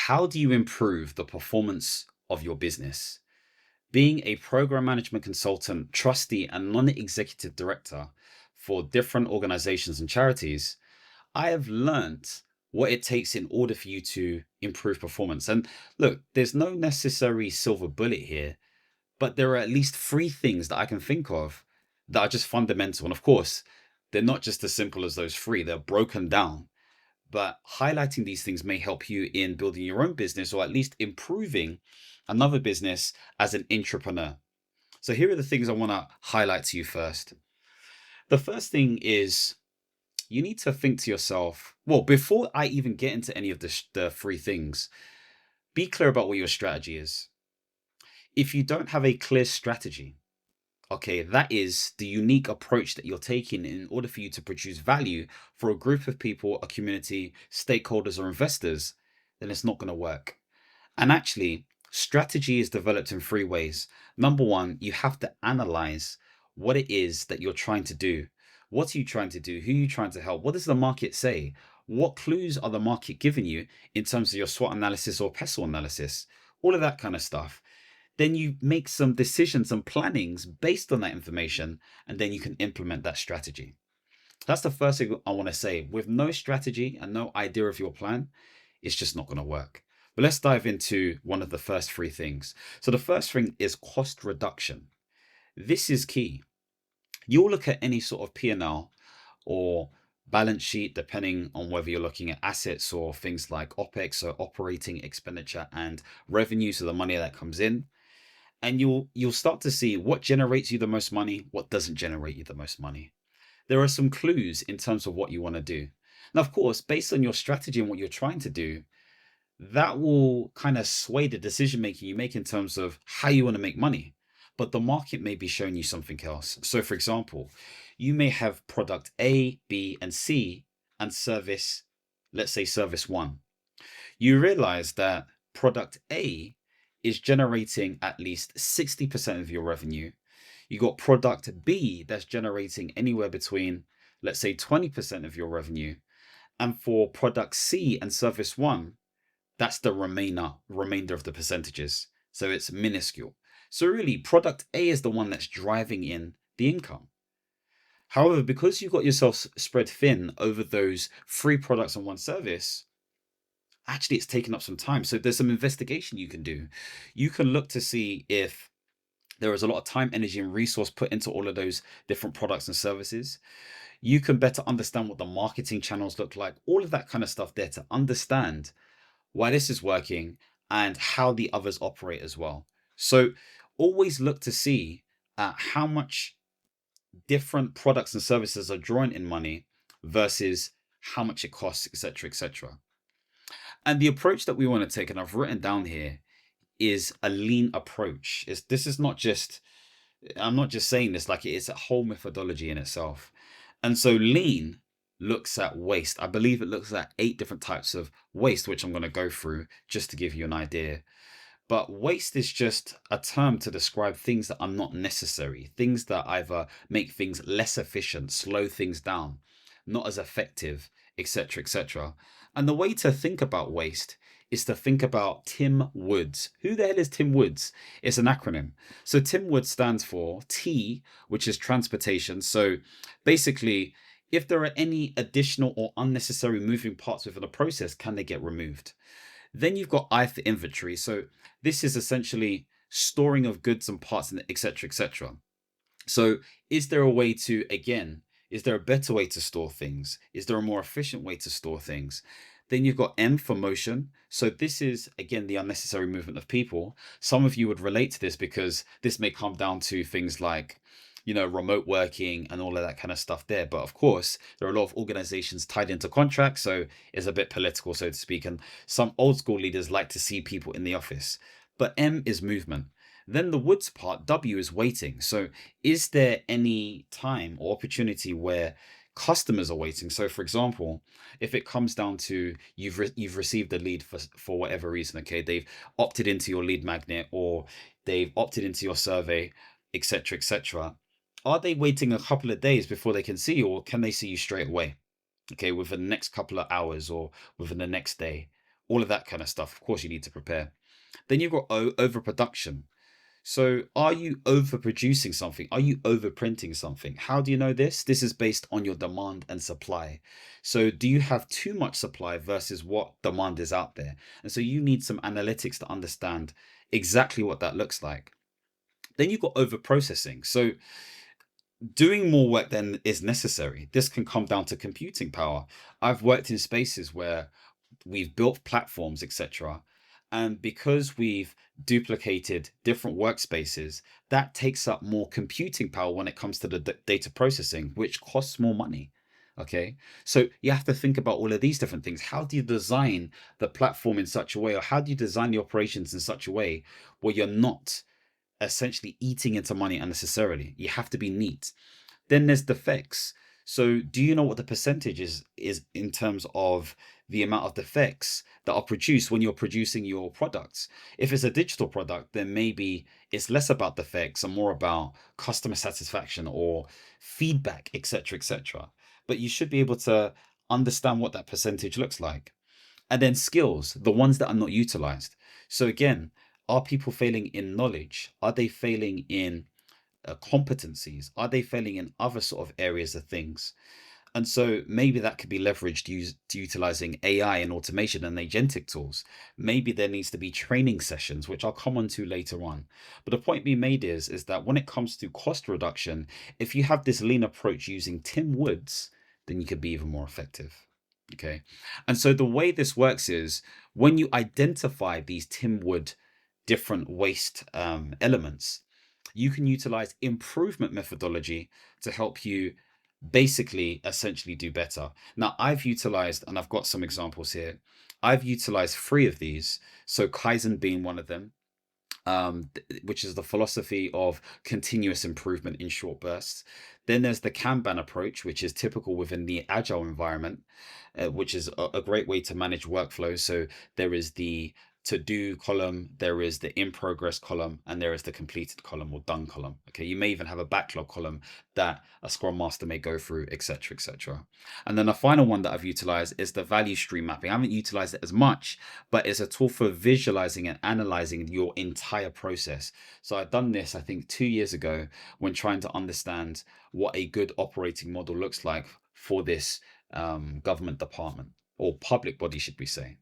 How do you improve the performance of your business? Being a program management consultant, trustee, and non executive director for different organizations and charities, I have learnt what it takes in order for you to improve performance. And look, there's no necessary silver bullet here, but there are at least three things that I can think of that are just fundamental. And of course, they're not just as simple as those three, they're broken down, but highlighting these things may help you in building your own business or at least improving another business as an entrepreneur. So here are the things I want to highlight to you first. The first thing is you need to think to yourself, well, before I even get into any of the three things, be clear about what your strategy is. If you don't have a clear strategy, okay, that is the unique approach that you're taking in order for you to produce value for a group of people, a community, stakeholders, or investors, then it's not going to work. And actually, strategy is developed in three ways. Number one, you have to analyze what it is that you're trying to do. What are you trying to do? Who are you trying to help? What does the market say? What clues are the market giving you in terms of your SWOT analysis or PESTLE analysis? All of that kind of stuff. Then you make some decisions and plannings based on that information, and then you can implement that strategy. That's the first thing I want to say. With no strategy and no idea of your plan, it's just not going to work. But let's dive into one of the first three things. So the first thing is cost reduction. This is key. You'll look at any sort of P&L or balance sheet, depending on whether you're looking at assets or things like OPEX, so operating expenditure, and revenue, so the money that comes in. And you'll start to see what generates you the most money, what doesn't generate you the most money. There are some clues in terms of what you want to do. Now, of course, based on your strategy and what you're trying to do, that will kind of sway the decision making you make in terms of how you want to make money. But the market may be showing you something else. So, for example, you may have product A, B, and C and service, let's say service one. You realize that product A is generating at least 60% of your revenue. You got product B that's generating anywhere between, let's say, 20% of your revenue. And for product C and service one, that's the remainder of the percentages. So it's minuscule. So really, product A is the one that's driving in the income. However, because you've got yourself spread thin over those three products and one service, actually it's taken up some time. So there's some investigation you can do. You can look to see if there is a lot of time, energy, and resource put into all of those different products and services. You can better understand what the marketing channels look like, all of that kind of stuff there to understand why this is working and how the others operate as well. So always look to see how much different products and services are drawing in money versus how much it costs, etc., etc. And the approach that we want to take, and I've written down here, is a lean approach. This is not just, I'm not just saying this, like it's a whole methodology in itself. And so lean looks at waste. I believe it looks at 8 different types of waste, which I'm going to go through just to give you an idea. But waste is just a term to describe things that are not necessary, things that either make things less efficient, slow things down, not as effective, etc., etc. And the way to think about waste is to think about Tim Woods. Who the hell is Tim Woods? It's an acronym. So Tim Woods stands for T, which is transportation. So basically, if there are any additional or unnecessary moving parts within a process, can they get removed? Then you've got I for inventory. So this is essentially storing of goods and parts, and etc., etc. So is there a way to, again, is there a better way to store things? Is there a more efficient way to store things? Then you've got M for motion. So this is, again, the unnecessary movement of people. Some of you would relate to this because this may come down to things like, remote working and all of that kind of stuff there. But of course, there are a lot of organizations tied into contracts. So it's a bit political, so to speak. And some old school leaders like to see people in the office. But M is movement. Then the Woods part, W, is waiting. So is there any time or opportunity where customers are waiting? So for example, if it comes down to you've received a lead for whatever reason, okay, they've opted into your lead magnet or they've opted into your survey, etc., etc. Are they waiting a couple of days before they can see you, or can they see you straight away? Okay, within the next couple of hours or within the next day. all of that kind of stuff. Of course, you need to prepare. Then you've got overproduction. So are you overproducing something? Are you overprinting something? How do you know this? This is based on your demand and supply. So do you have too much supply versus what demand is out there? And so you need some analytics to understand exactly what that looks like. Then you've got overprocessing. So doing more work than is necessary. This can come down to computing power. I've worked in spaces where we've built platforms, etc. And because we've duplicated different workspaces, that takes up more computing power when it comes to the data processing, which costs more money. Okay. So you have to think about all of these different things. How do you design the platform in such a way, or how do you design the operations in such a way where you're not essentially eating into money unnecessarily? You have to be neat. Then there's defects. So do you know what the percentage is in terms of the amount of defects that are produced when you're producing your products? If it's a digital product, then maybe it's less about defects and more about customer satisfaction or feedback, etc., etc. But you should be able to understand what that percentage looks like. And then skills, the ones that are not utilized. So again, are people failing in knowledge? Are they failing in competencies? Are they failing in other sort of areas of things? And so maybe that could be leveraged utilizing AI and automation and agentic tools. Maybe there needs to be training sessions, which I'll come on to later on. But the point being made is that when it comes to cost reduction, if you have this lean approach using Tim Woods, then you could be even more effective. Okay. And so the way this works is when you identify these Tim Wood different waste elements, you can utilize improvement methodology to help you basically essentially do better. Now, I've utilized, and I've got some examples here, I've utilized three of these. So Kaizen being one of them, which is the philosophy of continuous improvement in short bursts. Then there's the Kanban approach, which is typical within the agile environment, which is a great way to manage workflows. So there is the to do column, there is the in progress column, and there is the completed column or done column. Okay, you may even have a backlog column that a scrum master may go through, etc., etc. And then the final one that I've utilized is the value stream mapping. I haven't utilized it as much, but it's a tool for visualizing and analyzing your entire process. So I've done this, I think, 2 years ago when trying to understand what a good operating model looks like for this government department or public body, should we say.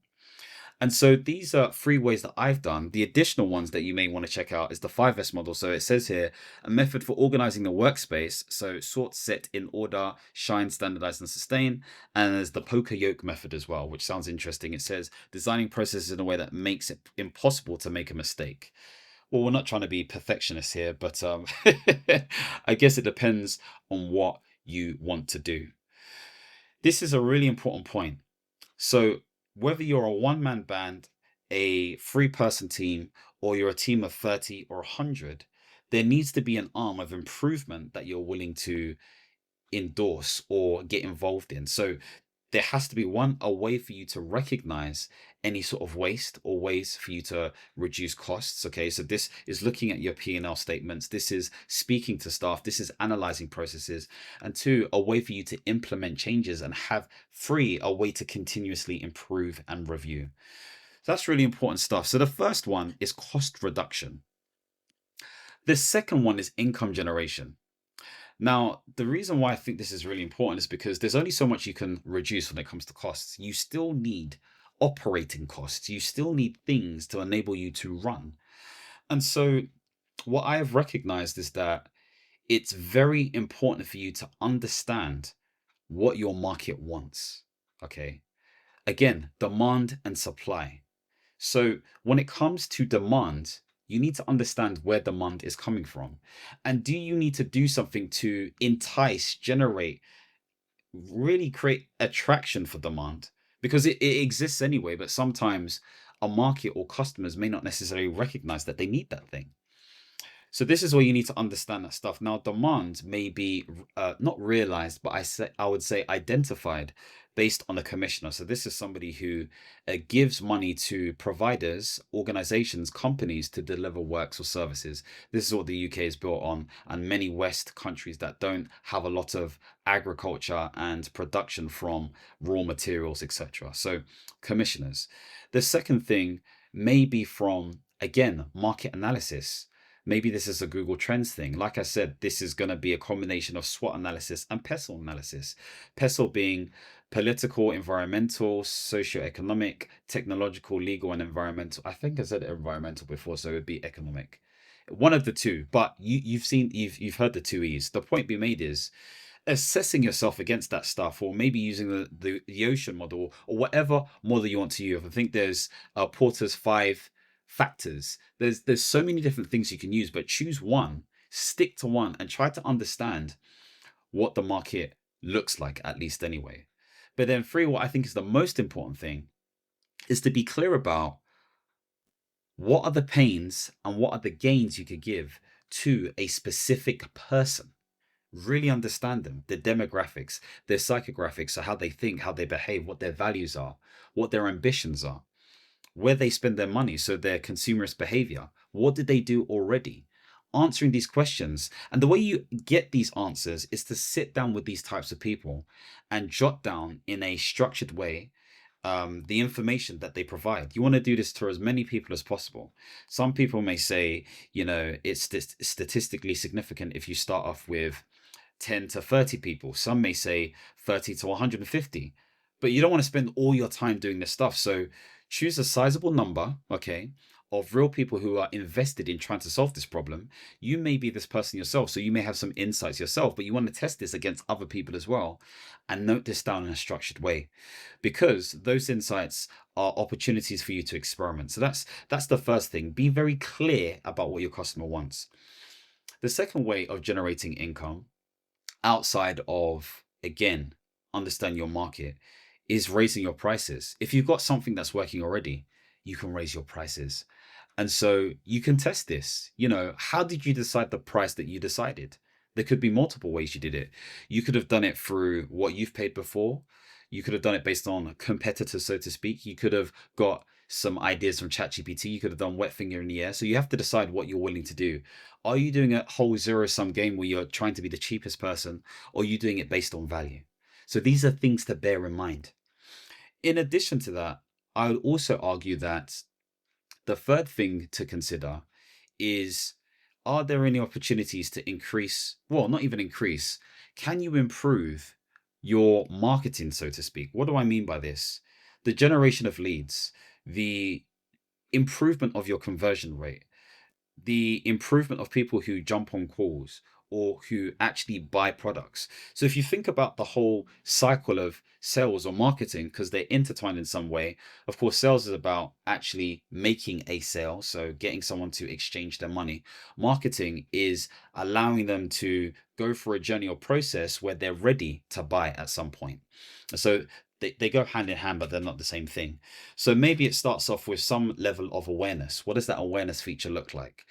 And so these are three ways that I've done. The additional ones that you may want to check out is the 5S model. So it says here, a method for organizing the workspace. So sort, set, in order, shine, standardize, and sustain. And there's the poker yoke method as well, which sounds interesting. It says designing processes in a way that makes it impossible to make a mistake. Well, we're not trying to be perfectionists here, but I guess it depends on what you want to do. This is a really important point. So whether you're a one-man band, a three-person team, or you're a team of 30 or 100, there needs to be an arm of improvement that you're willing to endorse or get involved in. So there has to be a way for you to recognize any sort of waste or ways for you to reduce costs. Okay, so this is looking at your P&L statements, this is speaking to staff, this is analyzing processes, and two, a way for you to implement changes, and have three, a way to continuously improve and review. So that's really important stuff. So the first one is cost reduction. The second one is income generation. Now, the reason why I think this is really important is because there's only so much you can reduce when it comes to costs. You still need operating costs. You still need things to enable you to run. And so what I have recognized is that it's very important for you to understand what your market wants. Okay. Again, demand and supply. So when it comes to demand, you need to understand where demand is coming from. And do you need to do something to entice, generate, really create attraction for demand? Because it exists anyway, but sometimes a market or customers may not necessarily recognize that they need that thing. So this is where you need to understand that stuff. Now, demand may be not realized, but I would say identified based on a commissioner. So this is somebody who gives money to providers, organizations, companies to deliver works or services. This is what the UK is built on, and many West countries that don't have a lot of agriculture and production from raw materials, etc. So commissioners. The second thing may be from, again, market analysis. Maybe this is a Google Trends thing. Like I said, this is going to be a combination of SWOT analysis and PESTLE analysis. PESTLE being political, environmental, socio-economic, technological, legal, and environmental. I think I said environmental before, so it would be economic. One of the two, but you've heard the two E's. The point being made is assessing yourself against that stuff, or maybe using the ocean model or whatever model you want to use. I think there's Porter's 5 factors. There's so many different things you can use, but choose one, stick to one, and try to understand what the market looks like, at least anyway. But then 3, what I think is the most important thing is to be clear about what are the pains and what are the gains you could give to a specific person. Really understand them, their demographics, their psychographics, so how they think, how they behave, what their values are, what their ambitions are, where they spend their money, so their consumerist behavior. What did they do already? Answering these questions. And the way you get these answers is to sit down with these types of people and jot down in a structured way the information that they provide. You want to do this to as many people as possible. Some people may say, it's statistically significant if you start off with 10 to 30 people. Some may say 30 to 150, but you don't want to spend all your time doing this stuff. So choose a sizable number, okay, of real people who are invested in trying to solve this problem. You may be this person yourself, so you may have some insights yourself, but you want to test this against other people as well, and note this down in a structured way, because those insights are opportunities for you to experiment. So that's the first thing. Be very clear about what your customer wants. The second way of generating income, outside of, again, understand your market, is raising your prices. If you've got something that's working already, you can raise your prices. And so you can test this. How did you decide the price that you decided? There could be multiple ways you did it. You could have done it through what you've paid before. You could have done it based on competitors, so to speak. You could have got some ideas from ChatGPT. You could have done wet finger in the air. So you have to decide what you're willing to do. Are you doing a whole zero-sum game where you're trying to be the cheapest person, or are you doing it based on value? So these are things to bear in mind. In addition to that, I would also argue that the third thing to consider is, are there any opportunities to increase, well, not even increase, can you improve your marketing, so to speak? What do I mean by this? The generation of leads, the improvement of your conversion rate, the improvement of people who jump on calls or who actually buy products. So if you think about the whole cycle of sales or marketing, because they're intertwined in some way, of course, sales is about actually making a sale, so getting someone to exchange their money. Marketing is allowing them to go through a journey or process where they're ready to buy at some point. So they go hand in hand, but they're not the same thing. So maybe it starts off with some level of awareness. What does that awareness feature look like?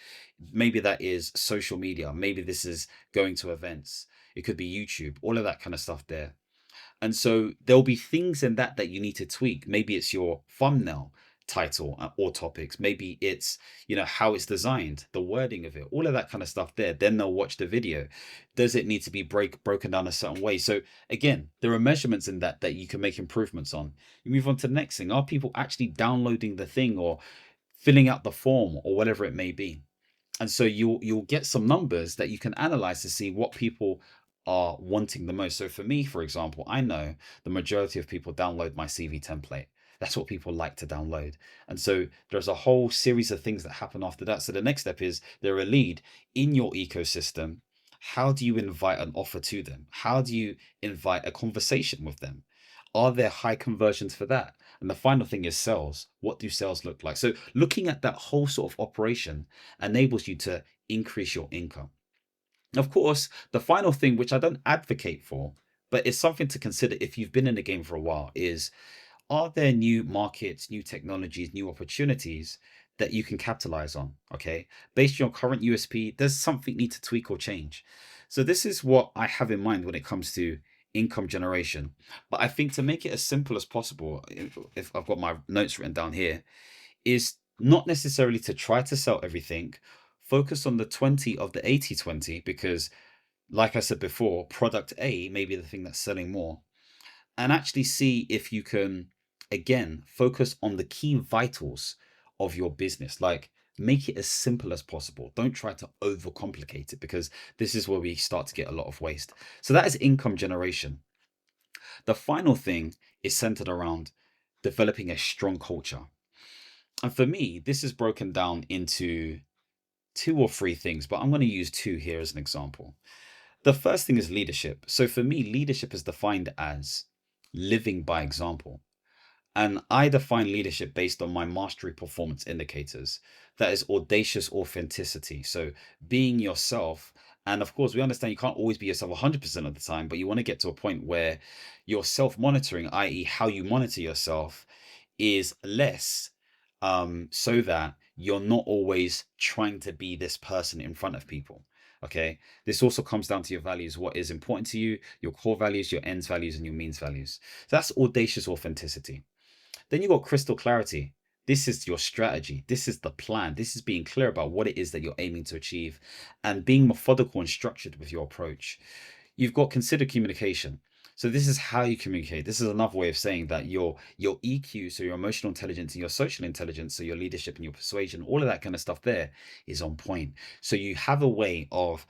Maybe that is social media. Maybe this is going to events. It could be YouTube, all of that kind of stuff there. And so there'll be things in that you need to tweak. Maybe it's your thumbnail title or topics. Maybe it's, how it's designed, the wording of it, all of that kind of stuff there. Then they'll watch the video. Does it need to be broken down a certain way? So again, there are measurements in that you can make improvements on. You move on to the next thing. Are people actually downloading the thing or filling out the form or whatever it may be? And so you'll get some numbers that you can analyze to see what people are wanting the most. So for me, for example, I know the majority of people download my CV template. That's what people like to download. And so there's a whole series of things that happen after that. So the next step is, they're a lead in your ecosystem. How do you invite an offer to them? How do you invite a conversation with them? Are there high conversions for that? And the final thing is sales. What do sales look like? So looking at that whole sort of operation enables you to increase your income. Of course, the final thing, which I don't advocate for, but it's something to consider if you've been in the game for a while, is, are there new markets, new technologies, new opportunities that you can capitalize on? Okay. Based on your current USP, does something need to tweak or change? So this is what I have in mind when it comes to income generation. But I think to make it as simple as possible, if I've got my notes written down here, is not necessarily to try to sell everything. Focus on the 20 of the 80/20, because like I said before, product A may be the thing that's selling more. And actually see if you can, again, focus on the key vitals of your business. Like, make it as simple as possible. Don't try to overcomplicate it, because this is where we start to get a lot of waste. So that is income generation. The final thing is centered around developing a strong culture. And for me, this is broken down into two or three things, but I'm going to use two here as an example. The first thing is leadership. So for me, leadership is defined as living by example. And I define leadership based on my mastery performance indicators. That is audacious authenticity. So being yourself. And of course, we understand you can't always be yourself 100% of the time, but you want to get to a point where your self monitoring, i.e., how you monitor yourself, is less, so that you're not always trying to be this person in front of people. Okay. This also comes down to your values, what is important to you, your core values, your ends values, and your means values. So that's audacious authenticity. Then you got crystal clarity. This is your strategy. This is the plan. This is being clear about what it is that you're aiming to achieve and being methodical and structured with your approach. You've got considered communication. So this is how you communicate. This is another way of saying that your EQ, so your emotional intelligence, and your social intelligence, so your leadership and your persuasion, all of that kind of stuff there is on point. So you have a way of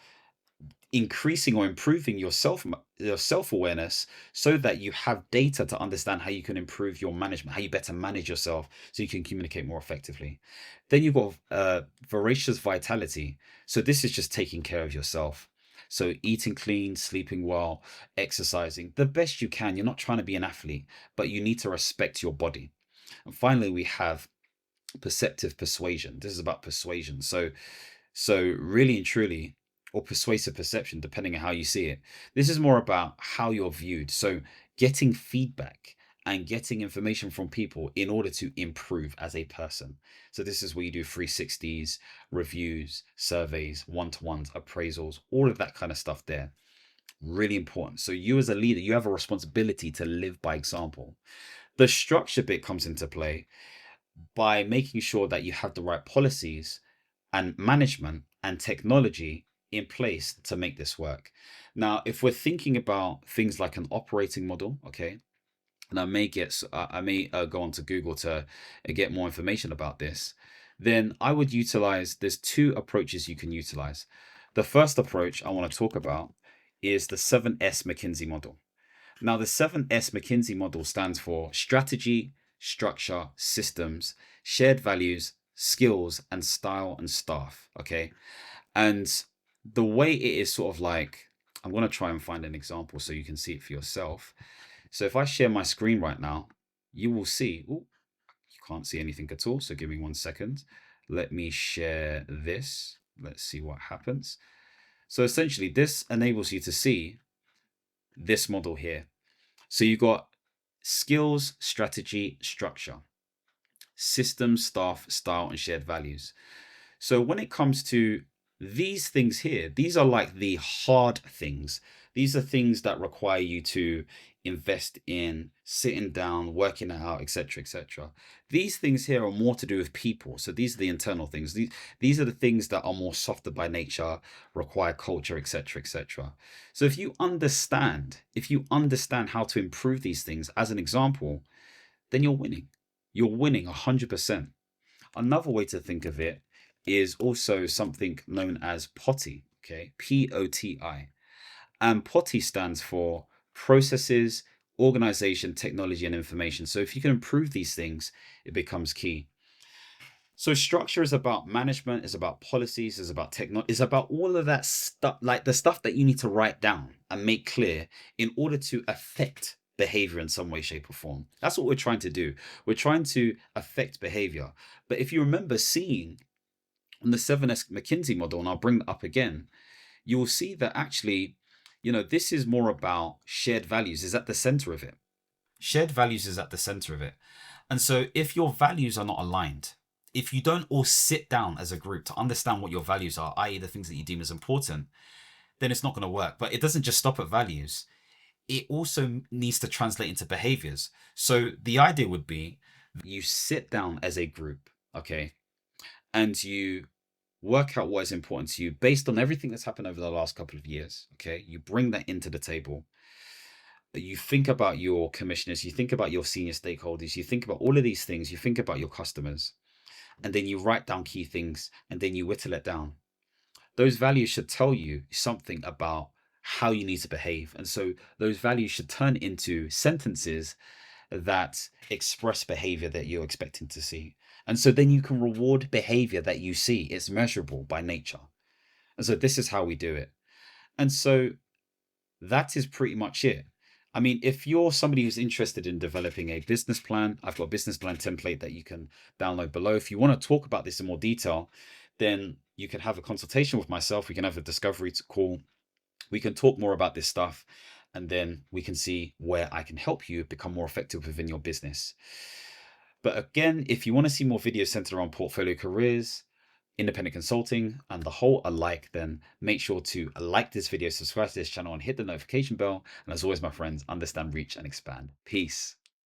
increasing or improving your self-awareness, so that you have data to understand how you can improve your management, how you better manage yourself, so you can communicate more effectively. Then you've got voracious vitality. So this is just taking care of yourself. So eating clean, sleeping well, exercising the best you can. You're not trying to be an athlete, but you need to respect your body. And finally, we have perceptive persuasion. This is about persuasion. So really and truly, or persuasive perception, depending on how you see it. This is more about how you're viewed. So getting feedback and getting information from people in order to improve as a person. So this is where you do 360s, reviews, surveys, one-to-ones, appraisals, all of that kind of stuff there. Really important. So you as a leader, you have a responsibility to live by example. The structure bit comes into play by making sure that you have the right policies and management and technology in place to make this work. Now, if we're thinking about things like an operating model, okay, and I may go onto Google to get more information about this, then I would utilize, there's two approaches you can utilize. The first approach I want to talk about is the 7S McKinsey model. Now, the 7S McKinsey model stands for strategy, structure, systems, shared values, skills, and style and staff. Okay. And the way it is sort of like, I'm going to try and find an example so you can see it for yourself. So if I share my screen right now, you will see, oh, you can't see anything at all. So give me 1 second. Let me share this. Let's see what happens. So essentially this enables you to see this model here. So you got skills, strategy, structure, system, staff, style, and shared values. So when it comes to these things here, these are like the hard things. These are things that require you to invest in sitting down, working it out, etc., etc. These things here are more to do with people. So these are the internal things. These are the things that are more softer by nature, require culture, etc., etc. So if you understand how to improve these things, as an example, then you're winning. You're winning 100%. Another way to think of it is also something known as POTI, okay? POTI. And POTI stands for processes, organization, technology, and information. So if you can improve these things, it becomes key. So structure is about management, is about policies, is about technology, is about all of that stuff, like the stuff that you need to write down and make clear in order to affect behavior in some way, shape, or form. That's what we're trying to do. We're trying to affect behavior. But if you remember seeing on the 7S McKinsey model, and I'll bring that up again, you will see that actually, this is more about shared values is at the center of it. Shared values is at the center of it. And so if your values are not aligned, if you don't all sit down as a group to understand what your values are, i.e. the things that you deem as important, then it's not going to work. But it doesn't just stop at values. it also needs to translate into behaviors. So the idea would be you sit down as a group, okay, and you work out what is important to you based on everything that's happened over the last couple of years, okay? You bring that into the table. You think about your commissioners, you think about your senior stakeholders, you think about all of these things, you think about your customers, and then you write down key things and then you whittle it down. Those values should tell you something about how you need to behave. And so those values should turn into sentences that express behavior that you're expecting to see. And so then you can reward behavior that you see. It's measurable by nature. And so this is how we do it. And so that is pretty much it. I mean, if you're somebody who's interested in developing a business plan, I've got a business plan template that you can download below. If you want to talk about this in more detail, then you can have a consultation with myself. We can have a discovery call. We can talk more about this stuff, and then we can see where I can help you become more effective within your business. But again, if you want to see more videos centered around portfolio careers, independent consulting, and the whole alike, then make sure to like this video, subscribe to this channel, and hit the notification bell. And as always, my friends, understand, reach, and expand. Peace.